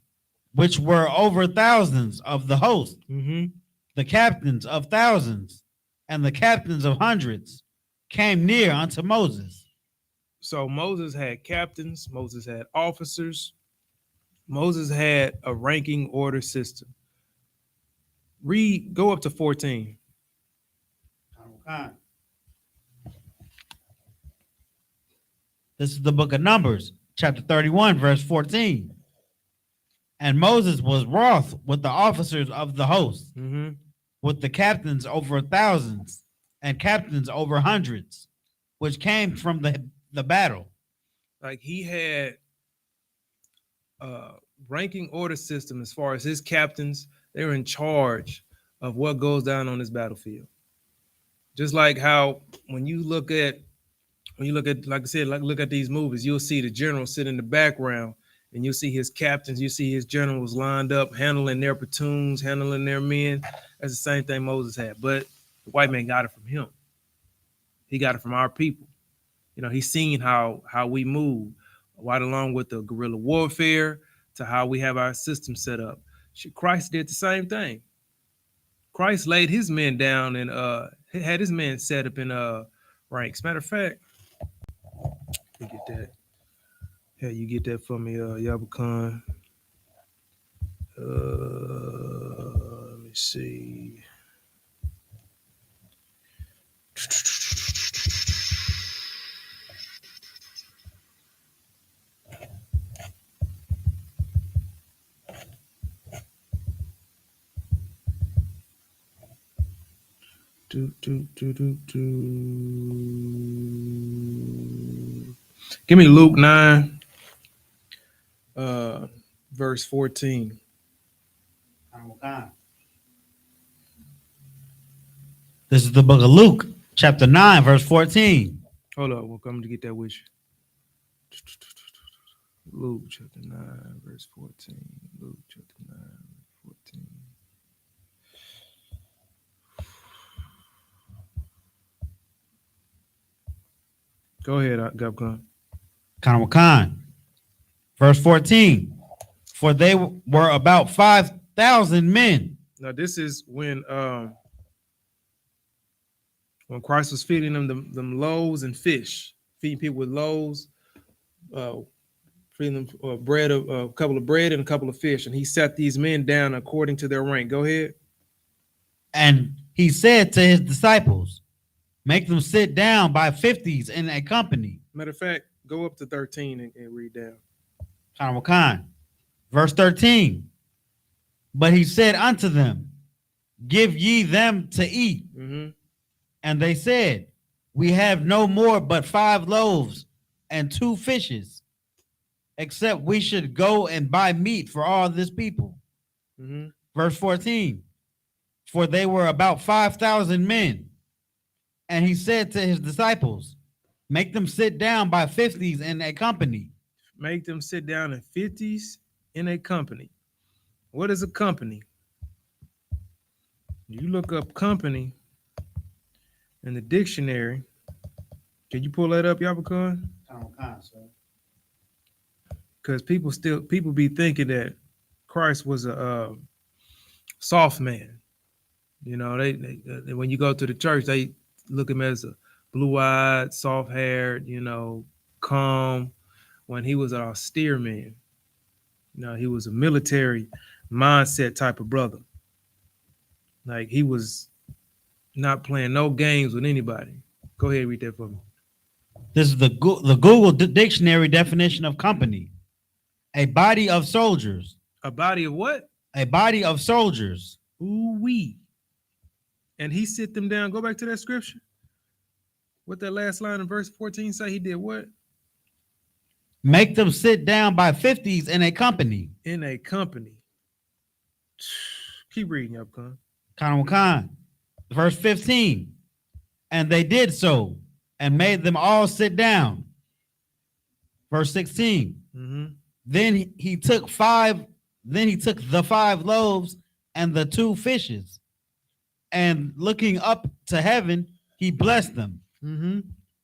which were over thousands of the host, the captains of thousands, and the captains of hundreds, came near unto Moses. So Moses had captains, Moses had officers, Moses had a ranking order system. Go up to 14. This is the book of Numbers, chapter 31, verse 14. And Moses was wroth with the officers of the host, with the captains over thousands and captains over hundreds, which came from the battle. Like he had a ranking order system as far as his captains. They were in charge of what goes down on this battlefield. Just like how when you look at, like I said, look at these movies, you'll see the general sit in the background, and you'll see his captains, you see his generals lined up, handling their platoons, handling their men. That's the same thing Moses had, but the white man got it from him. He got it from our people. You know, he's seen how we move, right along with the guerrilla warfare to how we have our system set up. Christ did the same thing. Christ laid his men down and had his men set up in ranks. Matter of fact, let me get that. Yeah, you get that for me, Yabukan. Let me see. Give me Luke 9, verse 14. This is the book of Luke, chapter 9, verse 14. Hold up, we're coming to get that with you. Luke chapter 9, verse 14. Luke chapter 9, 14. Go ahead, Gabcon. Khan. Verse 14. For they were about 5,000 men. Now, this is when Christ was feeding them loaves and fish, feeding people with loaves, feeding them bread, a couple of bread and a couple of fish, and he sat these men down according to their rank. Go ahead. And he said to his disciples, make them sit down by 50s in a company. Matter of fact, go up to 13 and read down. Khan. Verse 13. But he said unto them, give ye them to eat. And they said, we have no more but 5 loaves and 2 fishes, except we should go and buy meat for all this people. Verse 14. For they were about 5,000 men. And he said to his disciples, make them sit down by 50s in a company. Make them sit down in 50s in a company. What is a company? You look up company in the dictionary. Can you pull that up, Yabukan? Because people be thinking that Christ was a soft man. You know, they when you go to the church, they look him as a blue-eyed, soft-haired, you know, calm. When he was an austere man, you know, he was a military mindset type of brother. Like he was not playing no games with anybody. Go ahead, read that for me. This is the Google dictionary definition of company: a body of soldiers. A body of what? A body of soldiers. Ooh wee. And he sit them down. Go back to that scripture. What that last line in verse 14 say? He did what? Make them sit down by 50s in a company. In a company. Keep reading up, Khan. Verse 15. And they did so and made them all sit down. Verse 16. Mm-hmm. Then he took the 5 loaves and the 2 fishes, and looking up to heaven, he blessed them,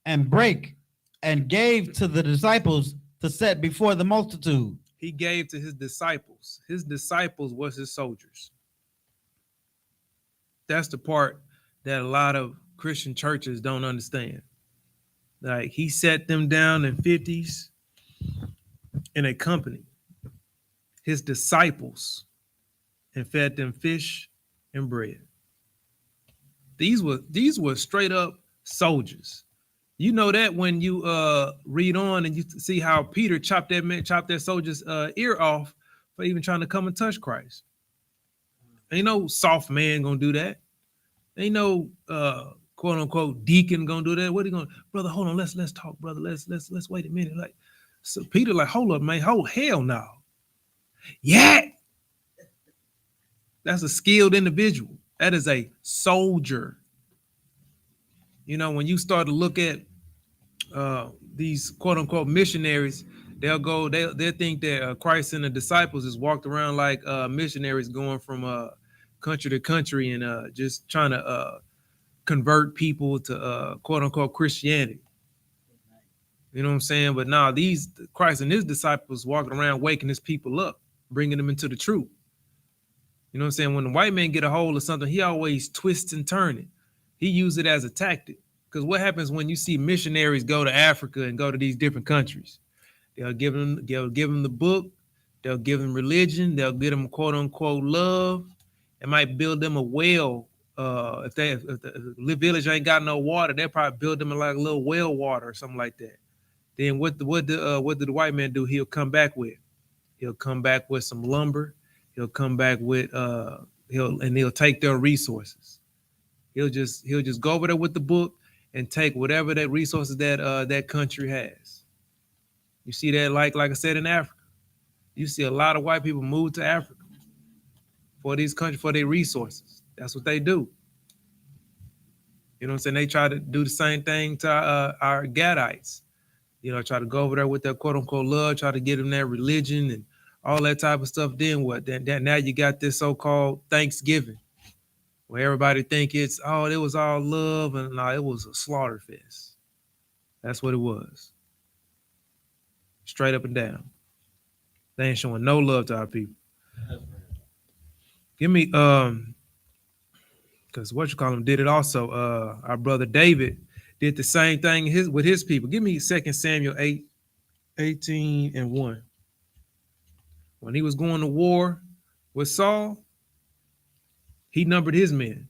and brake and gave to the disciples to set before the multitude. He gave to his disciples. His disciples was his soldiers. That's the part that a lot of Christian churches don't understand. Like he set them down in 50s in a company, his disciples, and fed them fish and bread. These were straight up soldiers. You know that when you read on and you see how Peter chopped that soldier's ear off for even trying to come and touch Christ. Ain't no soft man gonna do that. Ain't no quote unquote deacon gonna do that. What are you gonna, brother? Hold on, let's talk, brother. Let's wait a minute. Like, so Peter, like, hold up, man. Oh, hell no. Yeah. That's a skilled individual. That is a soldier. You know, when you start to look at these quote unquote missionaries, they'll think that Christ and the disciples just walked around like missionaries going from country to country and just trying to convert people to quote unquote Christianity. You know what I'm saying? But now these Christ and his disciples walking around waking his people up, bringing them into the truth. You know what I'm saying? When the white man get a hold of something, he always twists and turns it. He used it as a tactic. Because what happens when you see missionaries go to Africa and go to these different countries? They'll give them the book. They'll give them religion. They'll give them quote unquote love. It might build them a well. If the village ain't got no water, they'll probably build them like a little well water or something like that. Then what did the white man do? He'll come back with some lumber. He'll come back with he'll take their resources. He'll just go over there with the book and take whatever that resources that country has. You see that like I said in Africa. You see a lot of white people move to Africa for these countries for their resources. That's what they do. You know what I'm saying? They try to do the same thing to our Gadites. You know, try to go over there with their quote unquote love, try to get them their religion and all that type of stuff. Then what? Then now you got this so-called Thanksgiving, where everybody think it was all love, and no, it was a slaughter fest. That's what it was. Straight up and down. They ain't showing no love to our people. Give me because what you call him did it also. Our brother David did the same thing with his people. Give me 2 Samuel 8:18-1. When he was going to war with Saul, he numbered his men.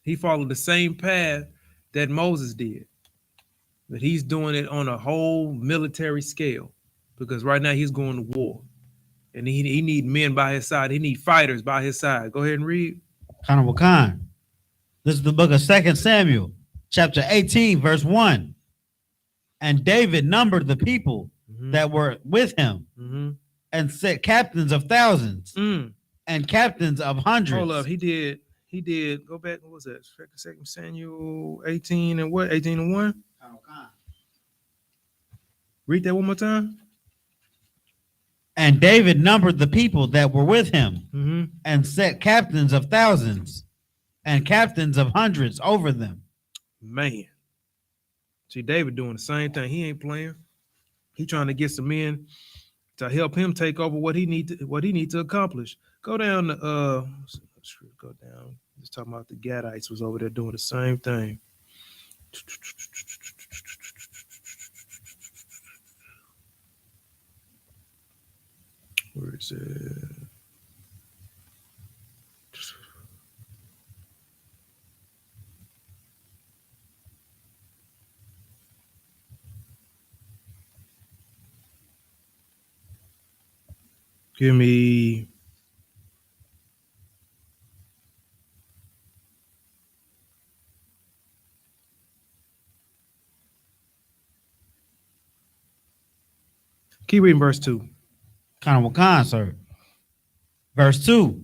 He followed the same path that Moses did. But he's doing it on a whole military scale because right now he's going to war. And he need men by his side. He need fighters by his side. Go ahead and read. Khan. This is the book of 2 Samuel, chapter 18, verse 1. And David numbered the people that were with him and set captains of thousands and captains of hundreds. Hold up. He did. Go back. What was that? 2 Samuel 18 and what? 18-1? Read that one more time. And David numbered the people that were with him and set captains of thousands and captains of hundreds over them. Man. See, David doing the same thing. He ain't playing. He trying to get some men to help him take over what he need to accomplish. Go down to go down. It's talking about the Gadites was over there doing the same thing. Where is it? Give me keep reading verse 2. Kind of Wakan, sir. Verse 2.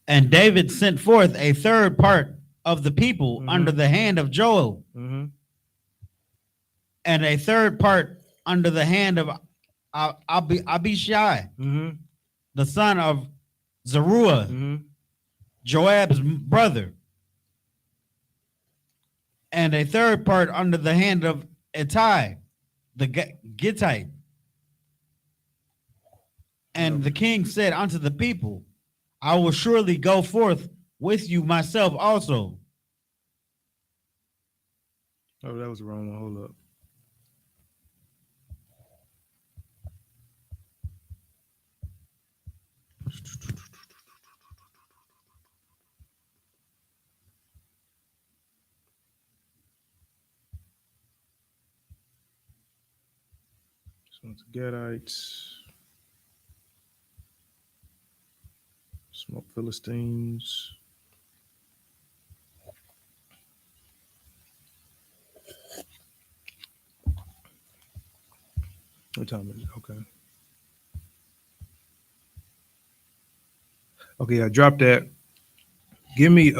And David sent forth a third part of the people under the hand of Joel, Mm-hmm. and a third part under the hand of Abishai, Mm-hmm. the son of Zeruiah, Mm-hmm. Joab's brother, and a third part under the hand of Ittai, the Gittite. And the king said unto the people, I will surely go forth with you myself also. Oh, that was the wrong one. Hold up. This one's Gadites. Smoke Philistines. What time is it? Okay. Okay, I dropped that. Give me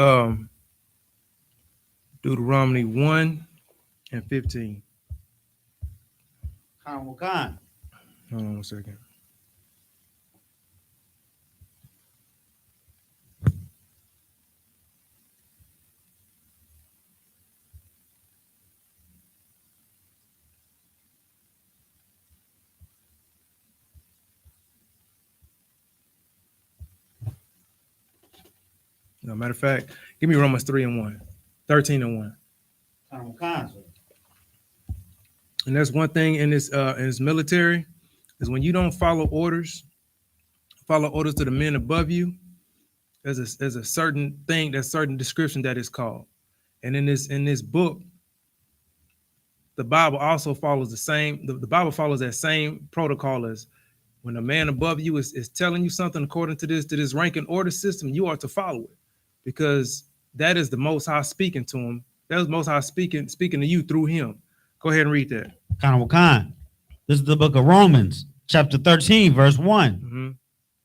Deuteronomy 1 and 15. Khan. Hold on 1 second. No, matter of fact, give me Romans 3 and 1. 13 and 1. Khan. And that's one thing in this military is when you don't follow orders to the men above you, there's a certain thing, there's certain description that is called. And in this book, the Bible also follows the Bible follows that same protocol as when a man above you is telling you something according to this rank and order system, you are to follow it, because that is the Most High speaking to him. That is Most High speaking to you through him. Go ahead and read that. Khan. This is the book of Romans, chapter 13, verse 1. Mm-hmm.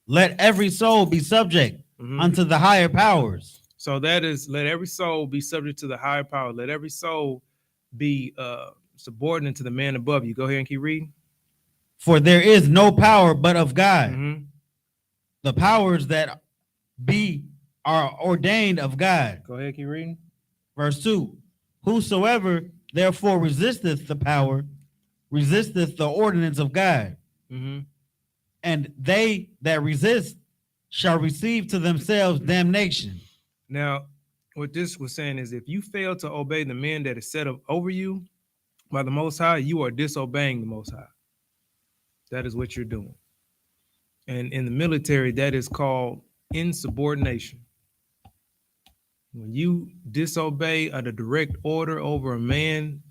Let every soul be subject unto the higher powers. So that is, let every soul be subject to the higher power. Let every soul be subordinate to the man above you. Go ahead and keep reading. For there is no power but of God. Mm-hmm. The powers that be are ordained of God. Go ahead, keep reading. Verse 2. Whosoever therefore resisteth the power, resisteth the ordinance of God. Mm-hmm. And they that resist shall receive to themselves damnation. Now, what this was saying is, if you fail to obey the men that is set up over you by the Most High, you are disobeying the Most High. That is what you're doing. And in the military, that is called insubordination. When you disobey a direct order over a man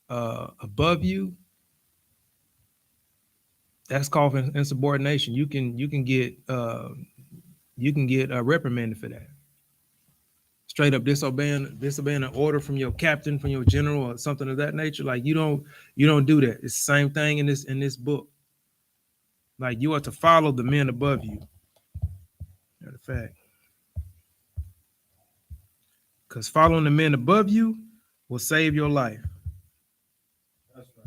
above you, that's called insubordination. You can get reprimanded for that. Straight up disobeying an order from your captain, from your general, or something of that nature. Like you don't do that. It's the same thing in this book. Like you are to follow the men above you. Matter of fact, because following the men above you will save your life. That's right.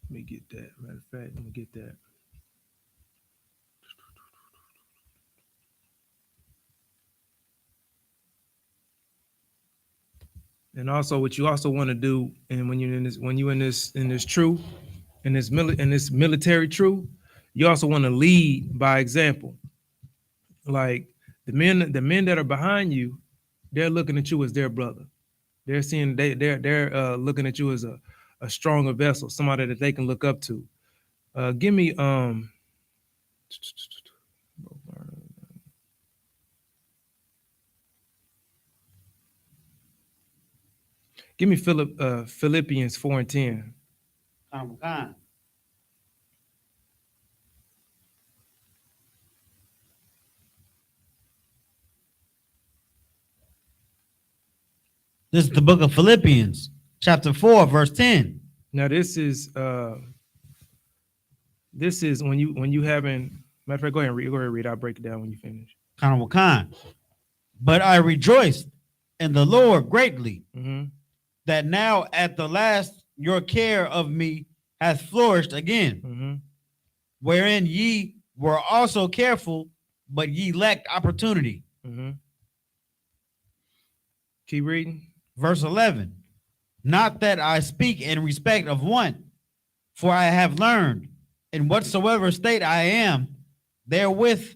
Let me get that. Matter of fact, let me get that. And also, what you also want to do, and when you're in this, in this truth, in this military truth, you also want to lead by example. Like the men that are behind you, they're looking at you as their brother. They're seeing they're looking at you as a stronger vessel, somebody that they can look up to. Give me Philippians 4:10. This is the book of Philippians, chapter 4, verse 10. Now this is when you having, matter of fact, go ahead and read. I'll break it down when you finish. But I rejoiced in the Lord greatly, Mm-hmm. that now at the last your care of me hath flourished again, Mm-hmm. wherein ye were also careful, but ye lacked opportunity. Mm-hmm. Keep reading. Verse 11. Not that I speak in respect of one, for I have learned in whatsoever state I am therewith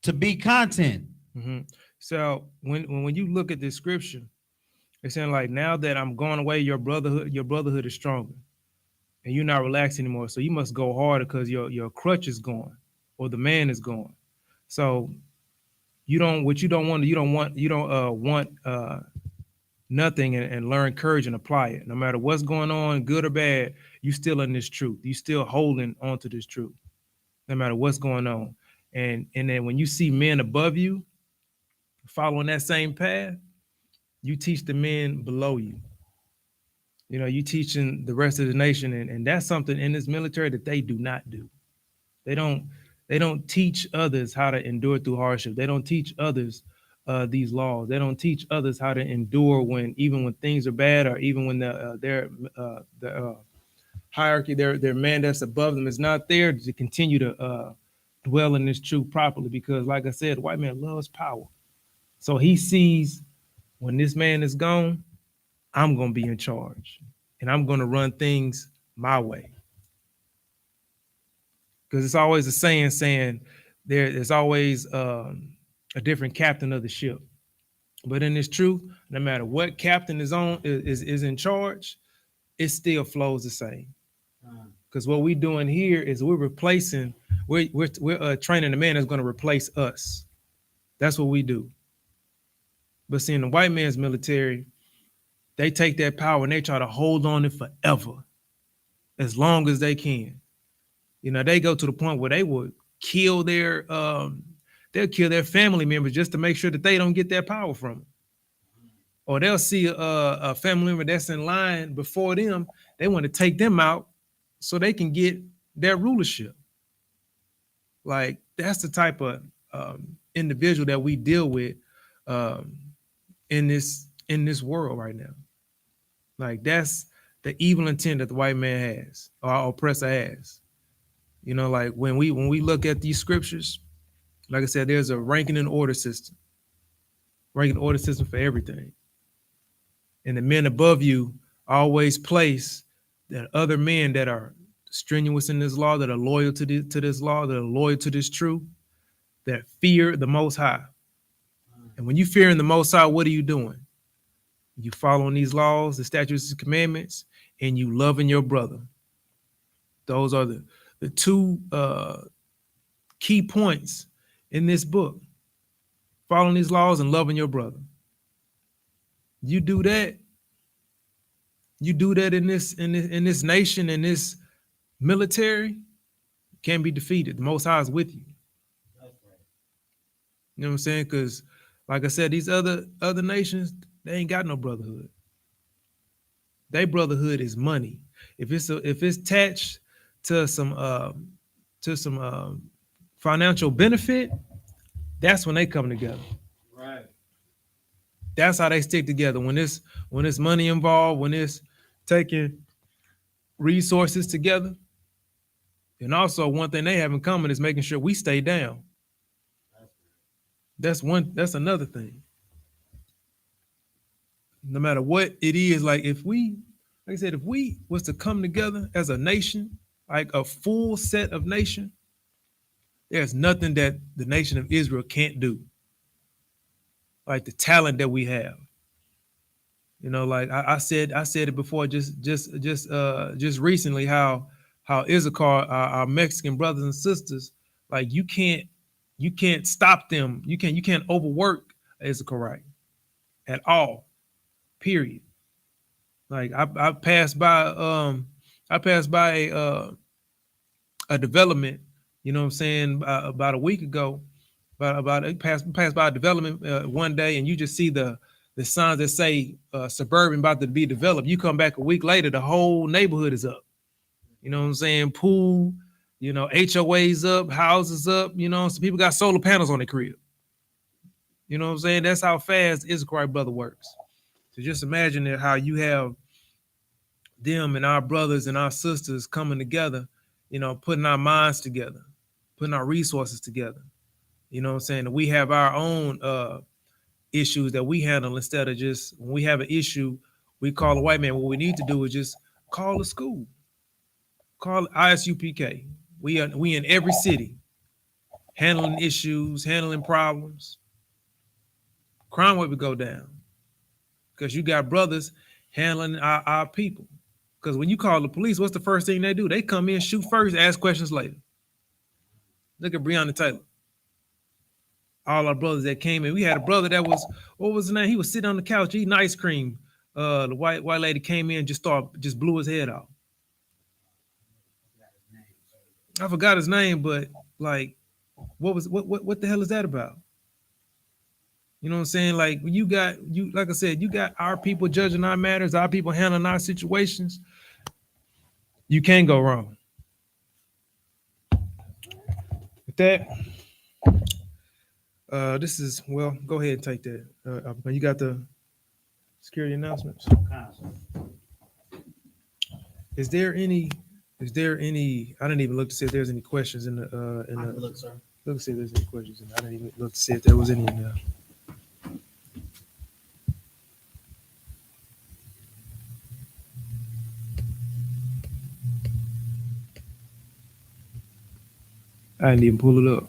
to be content. Mm-hmm. So when you look at this scripture, it's saying like, now that I'm going away, your brotherhood is stronger, and you're not relaxed anymore. So you must go harder because your crutch is gone, or the man is gone. So you don't want nothing, and learn courage and apply it. No matter what's going on, good or bad, you still in this truth. You still holding on to this truth, no matter what's going on. And then when you see men above you following that same path, you teach the men below you. You know, you teaching the rest of the nation, and that's something in this military that they do not do. They don't teach others how to endure through hardship. They don't teach others these laws. They don't teach others how to endure even when things are bad, or even when the hierarchy, their man that's above them is not there to continue to dwell in this truth properly. Because, like I said, the white man loves power, so he sees when this man is gone, I'm gonna be in charge, and I'm gonna run things my way. Because it's always a saying there's always a different captain of the ship. But in this truth, no matter what captain is in charge, it still flows the same. Because what we're doing here is we're training the man that's going to replace us. That's what we do. But see, in the white man's military, they take that power and they try to hold on it forever, as long as they can. You know, they go to the point where they would kill they'll kill their family members just to make sure that they don't get that power from them. Or they'll see a family member that's in line before them. They want to take them out so they can get their rulership. Like, that's the type of individual that we deal with in this world right now. Like, that's the evil intent that the white man has, or our oppressor has. You know, like when we look at these scriptures, like I said, there's a ranking and order system for everything. And the men above you always place that other men that are strenuous in this law, that are loyal to this law, that are loyal to this truth, that fear the Most High. And when you fear in the Most High, what are you doing? You following these laws, the statutes and commandments, and you loving your brother. Those are the two key points in this book: following these laws and loving your brother. You do that in this nation, in this military, can't be defeated. The Most High is with you. That's right. You know what I'm saying? Because, like I said, these other nations, they ain't got no brotherhood. Their brotherhood is money. If it's attached to some financial benefit, that's when they come together. Right. That's how they stick together. When it's money involved, when it's taking resources together. And also, one thing they have in common is making sure we stay down. That's another thing. no matter what it is, like if we, like I said, if we was to come together as a nation, like a full set of nation, there's nothing that the nation of Israel can't do. Like the talent that we have. You know, like I said it before, just recently, how Issachar, our Mexican brothers and sisters, like you can't stop them. You can't overwork Issacharite at all. Period. Like I passed by a development, you know what I'm saying, about a week ago, about it passed by a development one day, and you just see the signs that say suburban about to be developed. You come back a week later, the whole neighborhood is up. You know what I'm saying? Pool, you know, HOAs up, houses up, you know, some people got solar panels on their crib. You know what I'm saying? That's how fast Issachar brother works. So just imagine that how you have them and our brothers and our sisters coming together, you know, putting our minds together, putting our resources together. You know what I'm saying? We have our own issues that we handle instead of just when we have an issue, we call a white man. What we need to do is just call the school, call I.S.U.P.K. We in every city, handling issues, handling problems. Crime rate would go down because you got brothers handling our people. Because when you call the police, what's the first thing they do? They come in, shoot first, ask questions later. Look at Breonna Taylor. All our brothers that came in. We had a brother that was, what was his name? He was sitting on the couch eating ice cream. The white lady came in, just blew his head off. I forgot his name, but like, what the hell is that about? You know what I'm saying? Like like I said, you got our people judging our matters, our people handling our situations. You can't go wrong. With that, this is, well, go ahead and take that. You got the security announcements. Is there any? I didn't even look to see if there's any questions in the. Look, sir. Look to see if there's any questions. I didn't even look to see if there was any in there. I didn't even pull it up.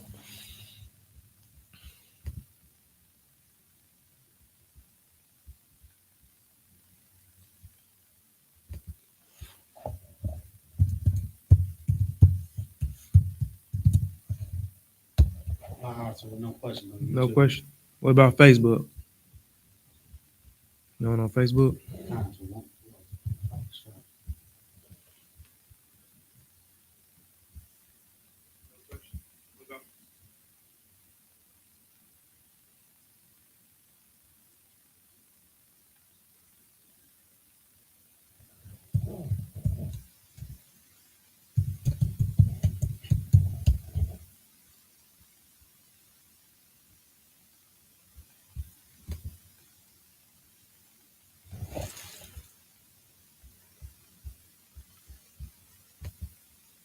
No question. No question. What about Facebook? No one on Facebook?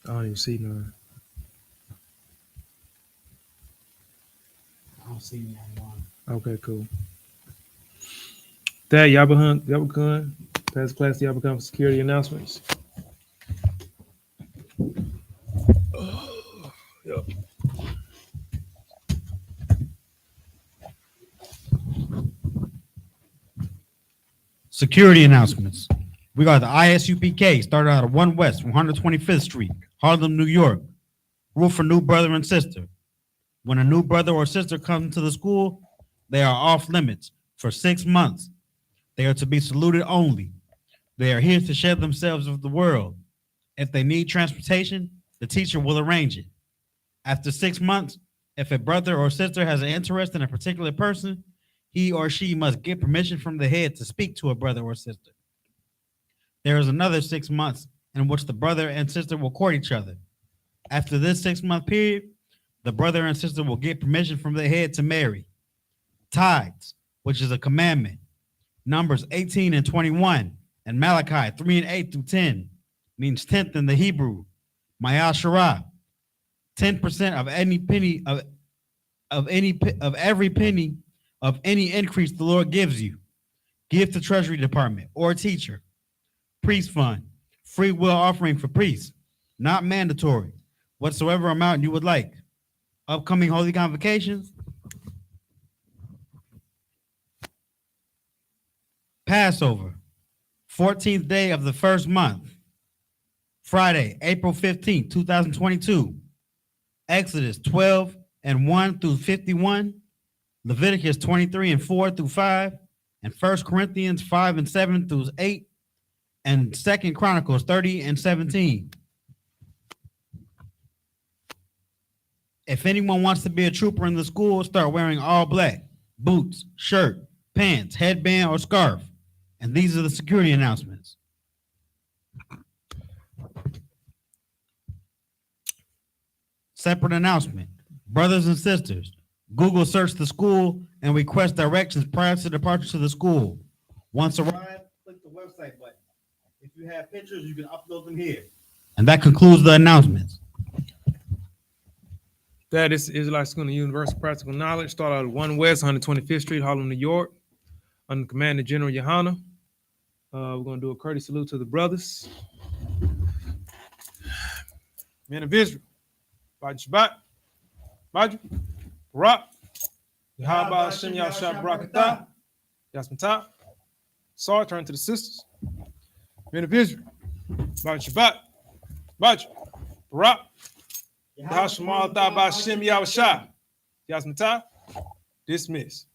I don't even see none. I don't see anyone. Okay, cool. That YAHANNA, past class YAHANNA security announcements. Yep. Security announcements. We got the I.S.U.P.K. started out of 1 West, 125th Street, Harlem, New York. Rule for new brother and sister. When a new brother or sister comes to the school, they are off limits for 6 months. They are to be saluted only. They are here to share themselves with the world. If they need transportation, the teacher will arrange it. After 6 months, if a brother or sister has an interest in a particular person, he or she must get permission from the head to speak to a brother or sister. There is another 6 months in which the brother and sister will court each other. After this 6 month period, the brother and sister will get permission from the head to marry. Tithes, which is a commandment. Numbers 18 and 21 and Malachi 3 and 8 through 10 means 10th in the Hebrew. Mayashara, 10% of any penny of every penny of any increase the Lord gives you. Give to Treasury Department or teacher. Priest fund. Free will offering for priests. Not mandatory. Whatsoever amount you would like. Upcoming holy convocations. Passover. 14th day of the first month. Friday, April 15th, 2022. Exodus 12 and 1 through 51. Leviticus 23 and 4 through 5. And 1 Corinthians 5 and 7 through 8. And 2 Chronicles 30 and 17. If anyone wants to be a trooper in the school, start wearing all black. Boots, shirt, pants, headband, or scarf. And these are the security announcements. Separate announcement. Brothers and sisters, Google search the school and request directions prior to departure to the school. Once arrived, click the website button. If you have pictures, you can upload them here. And that concludes the announcements. That is Israelite School of Universal Practical Knowledge. Start out at 1 West, 125th Street, Harlem, New York. Under Commander General YAHANNA. We're going to do a courteous salute to the brothers. Men of Israel. Bajj Shabbat. Bajj. Barak. Yahabah Hashem Yahshua Barakatah. Yasmatah. Sorry, turn to the sisters. Men of Israel. Bajj Shabbat. Bajj. Barak. Yahshua Hashem Yahshua. Yasmatah. Dismiss.